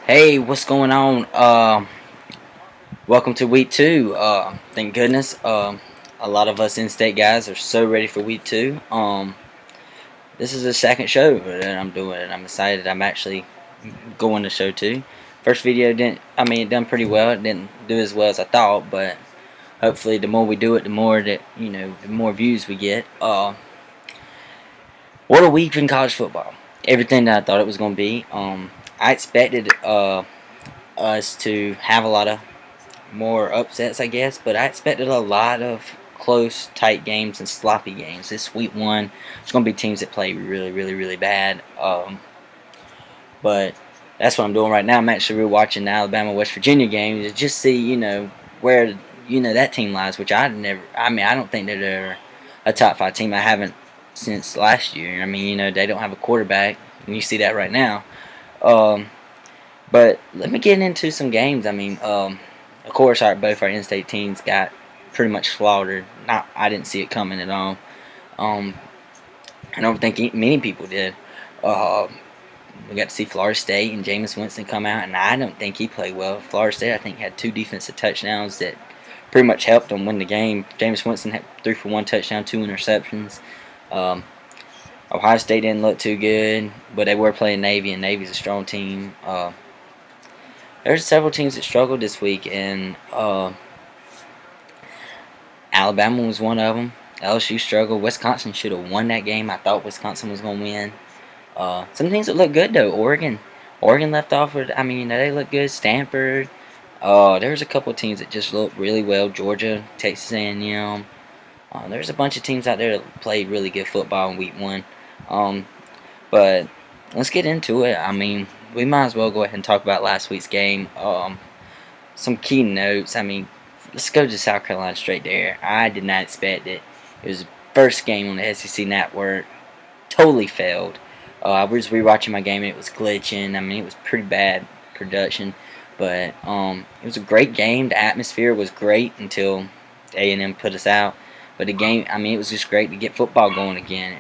Hey, what's going on? Welcome to week two. Thank goodness. A lot of us in-state guys are so ready for week two. This is the second show that I'm doing, and I'm excited. I'm actually going to show two. First video didn't. I mean, it done pretty well. It didn't do as well as I thought, but hopefully, the more we do it, the more that the more views we get. What a week in college football. Everything that I thought it was going to be. I expected us to have a lot of more upsets, I guess, but I expected a lot of close, tight games and sloppy games. This week one, it's going to be teams that play really, really, really bad. But that's what I'm doing right now. I'm actually rewatching the Alabama-West Virginia game to just see, where that team lies. Which I don't think that they're a top five team. I haven't since last year. I mean, they don't have a quarterback, and you see that right now. Um, but let me get into some games. Of course, both our in-state teams got pretty much slaughtered. I didn't see it coming at all. Um, I don't think many people did. Uh, we got to see Florida State and Jameis Winston come out, and I don't think he played well. Florida State, I think, had two defensive touchdowns that pretty much helped them win the game. Jameis Winston had 3 for 1 touchdown, 2 interceptions. Um, Ohio State didn't look too good, but they were playing Navy, and Navy's a strong team. There's several teams that struggled this week, and Alabama was one of them. LSU struggled. Wisconsin should have won that game. I thought Wisconsin was going to win. Some teams that look good, though. Oregon left off with, they look good. Stanford. There's a couple of teams that just look really well. Georgia, Texas A&M. There's a bunch of teams out there that played really good football in week one. But let's get into it. We might as well go ahead and talk about last week's game. Some key notes. Let's go to South Carolina straight there. I did not expect it. It was the first game on the SEC network. Totally failed. I was rewatching my game and it was glitching. It was pretty bad production. But it was a great game. The atmosphere was great until A&M put us out. But the game, it was just great to get football going again.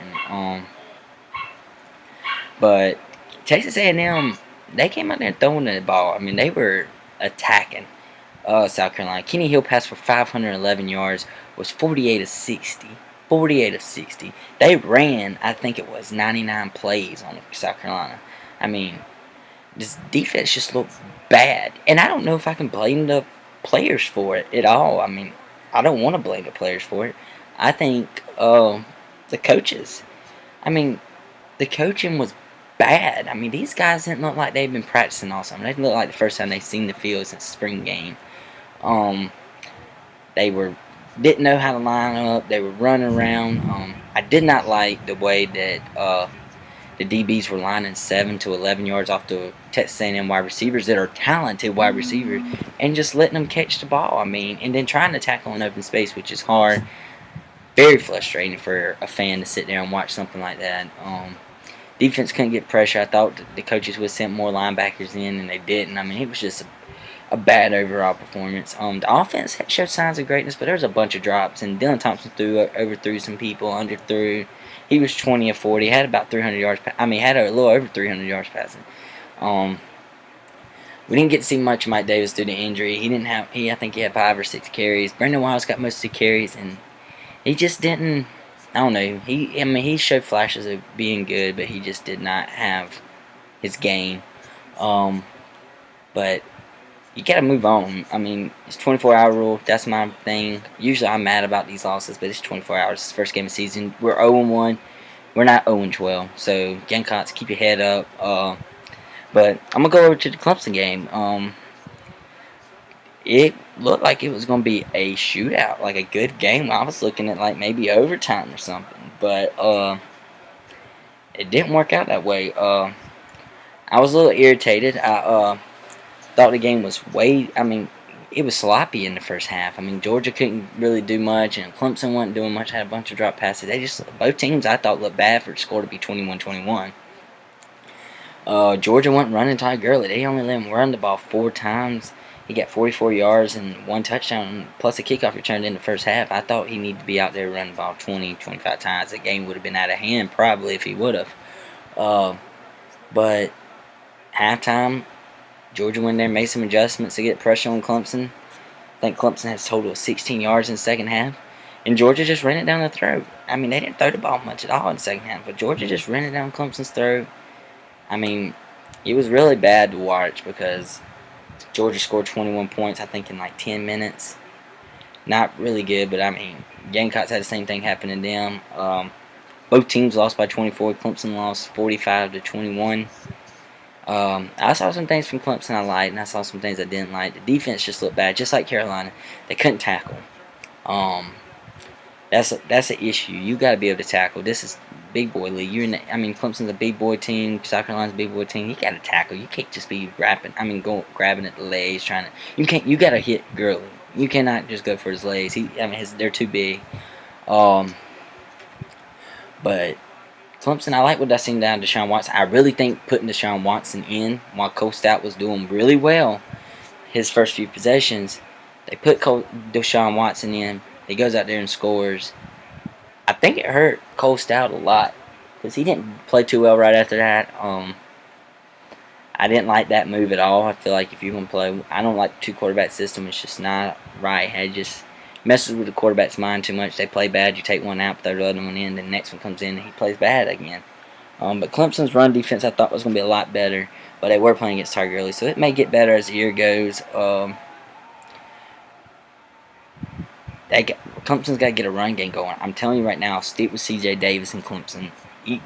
But Texas A&M, they came out there throwing the ball. They were attacking South Carolina. Kenny Hill passed for 511 yards, was 48 of 60. 48 of 60. They ran, I think it was 99 plays on South Carolina. This defense just looked bad. And I don't know if I can blame the players for it at all. I don't want to blame the players for it. I think the coaches. The coaching was bad. These guys didn't look like they've been practicing all summer. They didn't look like the first time they've seen the field since spring game. They didn't know how to line up. They were running around. I did not like the way that the DBs were lining 7 to 11 yards off the Texas A&M wide receivers that are talented wide receivers and just letting them catch the ball. And then trying to tackle in open space, which is hard. Very frustrating for a fan to sit there and watch something like that. Defense couldn't get pressure. I thought the coaches would send more linebackers in, and they didn't. It was just a bad overall performance. The offense showed signs of greatness, but there was a bunch of drops, and Dylan Thompson overthrew some people, underthrew. He was 20 of 40, had about 300 yards. Had a little over 300 yards passing. We didn't get to see much of Mike Davis due to injury. I think he had 5 or 6 carries. Brandon Wiles got most of the carries, and he just didn't. I don't know. He showed flashes of being good, but he just did not have his game. But you gotta move on. It's 24-hour rule. That's my thing. Usually I'm mad about these losses, but it's 24 hours. It's the first game of the season. We're 0-1. We're not 0-12. So Gamecocks, keep your head up. But I'm gonna go over to the Clemson game. It looked like it was going to be a shootout, like a good game. I was looking at like maybe overtime or something, but it didn't work out that way. I was a little irritated. I thought the game was it was sloppy in the first half. Georgia couldn't really do much, and Clemson wasn't doing much. Had a bunch of drop passes. Both teams I thought looked bad for the score to be 21-21. Georgia wasn't running Todd Gurley. They only let him run the ball 4 times. He got 44 yards and 1 touchdown, plus a kickoff return in the first half. I thought he needed to be out there running the ball 20, 25 times. The game would have been out of hand probably if he would have. But halftime, Georgia went there, made some adjustments to get pressure on Clemson. I think Clemson has a total of 16 yards in the second half. And Georgia just ran it down the throat. I mean, they didn't throw the ball much at all in the second half, but Georgia just ran it down Clemson's throat. I mean, it was really bad to watch because Georgia scored 21 points, I think, in like 10 minutes. Not really good, but I mean, Gamecocks had the same thing happen to them. Both teams lost by 24. Clemson lost 45-21. I saw some things from Clemson I liked, and I saw some things I didn't like. The defense just looked bad, just like Carolina. They couldn't tackle. Um, that's an issue. You got to be able to tackle. This is big boy league. Clemson's a big boy team. South Carolina's a big boy team. You got to tackle. You can't just be grabbing at the legs, trying to. You can't. You got to hit Gurley. You cannot just go for his legs. They're too big. But Clemson, I like what I seen down Deshaun Watson. I really think putting Deshaun Watson in while Cole Stout was doing really well his first few possessions, they put Deshaun Watson in. He goes out there and scores. I think it hurt Cole Stout a lot because he didn't play too well right after that. I didn't like that move at all. I feel like if you're going to play, I don't like the two-quarterback system. It's just not right. It just messes with the quarterback's mind too much. They play bad. You take one out, throw the other one in, then the next one comes in, and he plays bad again. But Clemson's run defense I thought was going to be a lot better, but they were playing against Tiger Early, so it may get better as the year goes. Clemson's got to get a run game going. I'm telling you right now, stick with C.J. Davis and Clemson.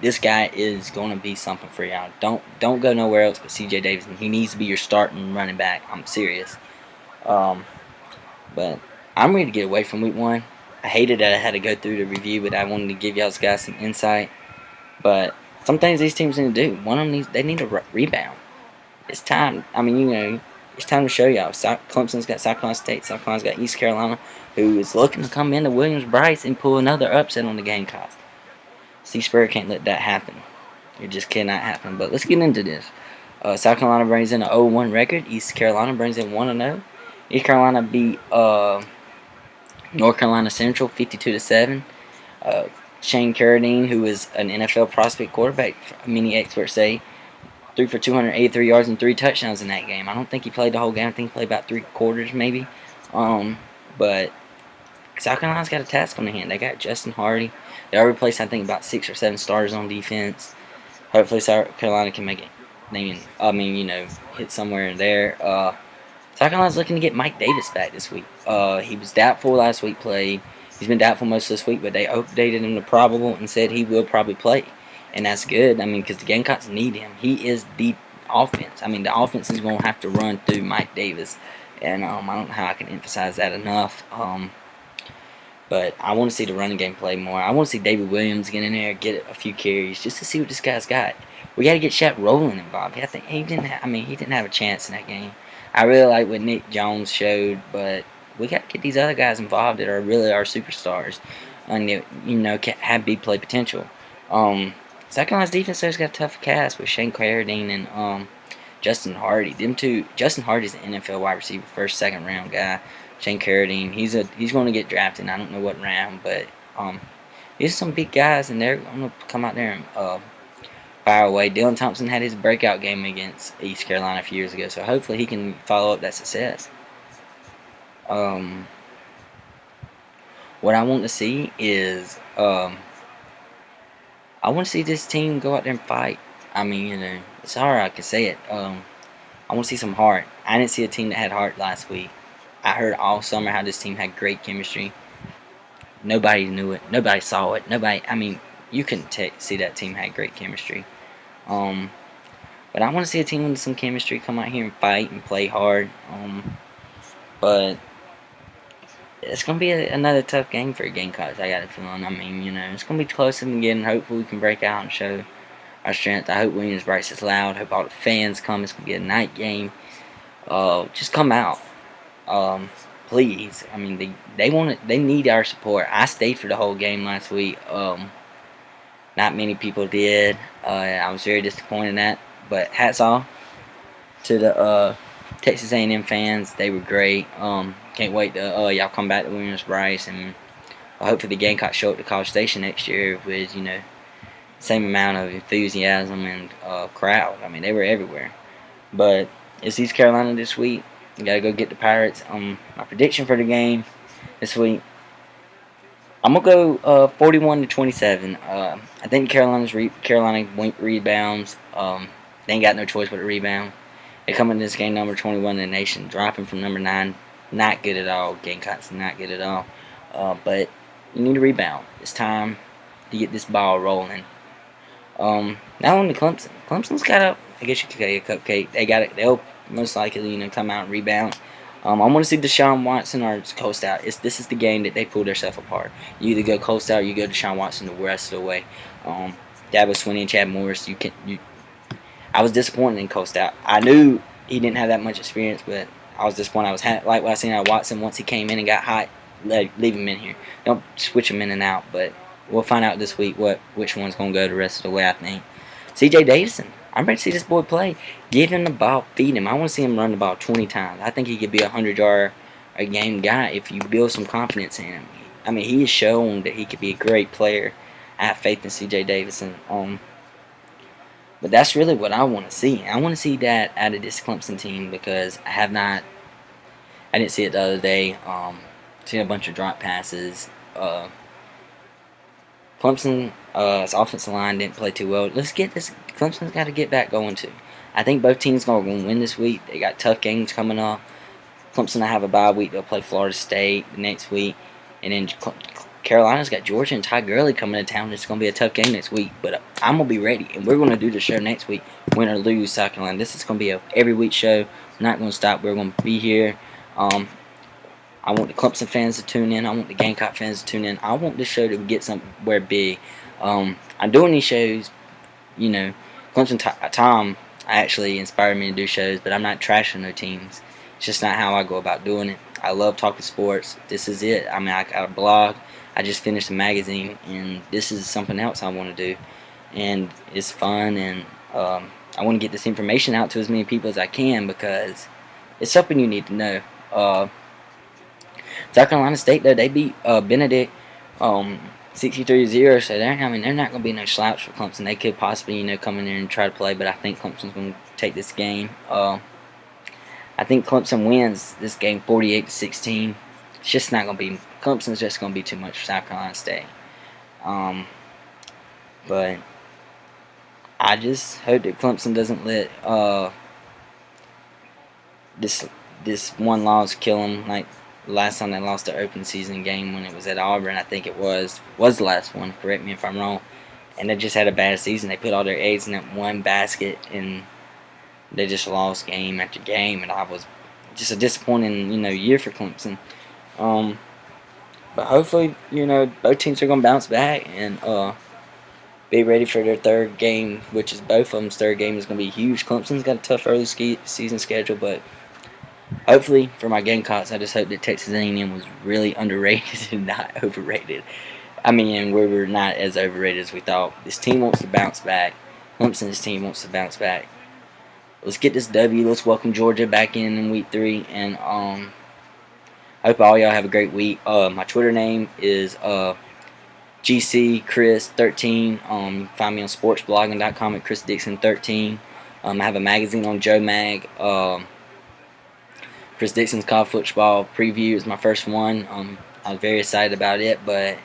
This guy is going to be something for y'all. Don't go nowhere else but C.J. Davis. He needs to be your starting running back. I'm serious. But I'm ready to get away from week 1. I hated that I had to go through the review, but I wanted to give y'all guys some insight. But some things these teams need to do. One of them they need to rebound. It's time. It's time to show y'all. Clemson's got South Carolina State. South Carolina's got East Carolina, who is looking to come into Williams-Brice and pull another upset on the Gamecocks. Steve Spurrier can't let that happen. It just cannot happen. But let's get into this. South Carolina brings in an 0-1 record. East Carolina brings in 1-0. East Carolina beat North Carolina Central 52-7. Shane Carradine, who is an NFL prospect quarterback, many experts say, threw for 283 yards and 3 touchdowns in that game. I don't think he played the whole game. I think he played about 3 quarters maybe. But South Carolina's got a task on their hand. They got Justin Hardy. They already replaced, I think, about 6 or 7 starters on defense. Hopefully South Carolina can make it. Hit somewhere in there. South Carolina's looking to get Mike Davis back this week. He was doubtful last week, played. He's been doubtful most of this week, but they updated him to probable and said he will probably play. And that's good, because the Gamecocks need him. He is the offense. The offense is going to have to run through Mike Davis. And I don't know how I can emphasize that enough. But I want to see the running game play more. I want to see David Williams get in there, get a few carries, just to see what this guy's got. We got to get Shaq Rowland involved. I think he didn't have a chance in that game. I really like what Nick Jones showed, but we got to get these other guys involved that are really our superstars, and have big play potential. South Carolina's defense has got a tough cast with Shane Carradine and Justin Hardy. Them two. Justin Hardy's an NFL wide receiver, first, second round guy. Shane Carradine, he's going to get drafted. I don't know what round, but these are some big guys, and they're going to come out there and fire away. Dylan Thompson had his breakout game against East Carolina a few years ago, so hopefully he can follow up that success. What I want to see is I want to see this team go out there and fight. It's hard I can say it. I want to see some heart. I didn't see a team that had heart last week. I heard all summer how this team had great chemistry. Nobody knew it. Nobody saw it. You couldn't see that team had great chemistry. But I want to see a team with some chemistry come out here and fight and play hard. But it's going to be another tough game for Gamecocks, I got a feeling. It's going to be close in the beginning. Hopefully we can break out and show our strength. I hope Williams-Brice is loud. I hope all the fans come. It's going to be a night game. Just come out. Please. They need our support. I stayed for the whole game last week. Not many people did. I was very disappointed in that. But hats off to the Texas A&M fans. They were great. Can't wait to y'all come back to Williams-Brice, and hopefully the Gamecocks show up to College Station next year with same amount of enthusiasm and crowd. They were everywhere. But It's East Carolina this week. You gotta go get the Pirates. My prediction for the game this week, I'm gonna go 41-27. I think Carolina rebounds. They ain't got no choice but to rebound. They come in this game number 21 in the nation, dropping from number 9. Not good at all. Gamecocks not good at all. But you need to rebound. It's time to get this ball rolling. Now on to Clemson. Clemson's got a, I guess you could say a cupcake. They got it. They'll most likely, come out and rebound. I want to see Deshaun Watson or Coast out. This is the game that they pull themselves apart. You either go Coast out, or you go Deshaun Watson the rest of the way. Dabo Swinney and Chad Morris. I was disappointed in Coast out. I knew he didn't have that much experience, but I was disappointed. I was like what I seen out of Watson once he came in and got hot. Leave him in here. Don't switch him in and out. But we'll find out this week which one's gonna go the rest of the way. I think C.J. Davison. I'm ready to see this boy play. Give him the ball, feed him. I want to see him run the ball 20 times. I think he could be a 100-yard a game guy if you build some confidence in him. I mean, he has shown that he could be a great player. I have faith in C.J. Davison. But that's really what I want to see. I want to see that out of this Clemson team because I didn't see it the other day. Seen a bunch of drop passes. Clemson's offensive line didn't play too well. Clemson's got to get back going too. I think both teams are going to win this week. They got tough games coming up. Clemson will have a bye week. They'll play Florida State the next week. And then Carolina's got Georgia and Ty Gurley coming to town. It's going to be a tough game next week. But I'm going to be ready. And we're going to do the show next week, win or lose South Carolina. This is going to be a every week show. We're not going to stop. We're going to be here. I want the Clemson fans to tune in. I want the Gamecock fans to tune in. I want this show to get somewhere big. I'm doing these shows, Clemson Tom actually inspired me to do shows, but I'm not trashing no teams. It's just not how I go about doing it. I love talking sports. This is it. I mean, I got a blog. I just finished a magazine, and this is something else I want to do. And it's fun, and I want to get this information out to as many people as I can because it's something you need to know. South Carolina State, though, they beat Benedict 63-0, so they're not going to be no slouch for Clemson. They could possibly, come in there and try to play, but I think Clemson's going to take this game. I think Clemson wins this game 48-16. It's just not going to be, Clemson's just going to be too much for South Carolina State. But I just hope that Clemson doesn't let this one loss kill them like last time they lost their open season game when it was at Auburn. I think it was the last one. Correct me if I'm wrong. And they just had a bad season. They put all their eggs in that one basket, and they just lost game after game. And I was just a disappointing, year for Clemson. But hopefully, both teams are gonna bounce back and be ready for their third game, which is both of them's third game is gonna be huge. Clemson's got a tough early season schedule, but hopefully, for my Gamecocks, I just hope that Texas A&M was really underrated and not overrated. I mean, we were not as overrated as we thought. This team wants to bounce back. Clemson's team wants to bounce back. Let's get this W. Let's welcome Georgia back in week 3. And I hope all y'all have a great week. My Twitter name is GCChris13. You can find me on sportsblogging.com at ChrisDixon13. I have a magazine on Joe Mag. Chris Dixon's college football preview is my first one. I was very excited about it, but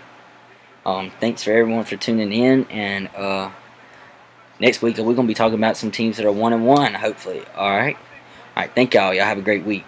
thanks for everyone for tuning in. And next week we're gonna be talking about some teams that are 1-1, hopefully. All right. Thank y'all. Y'all have a great week.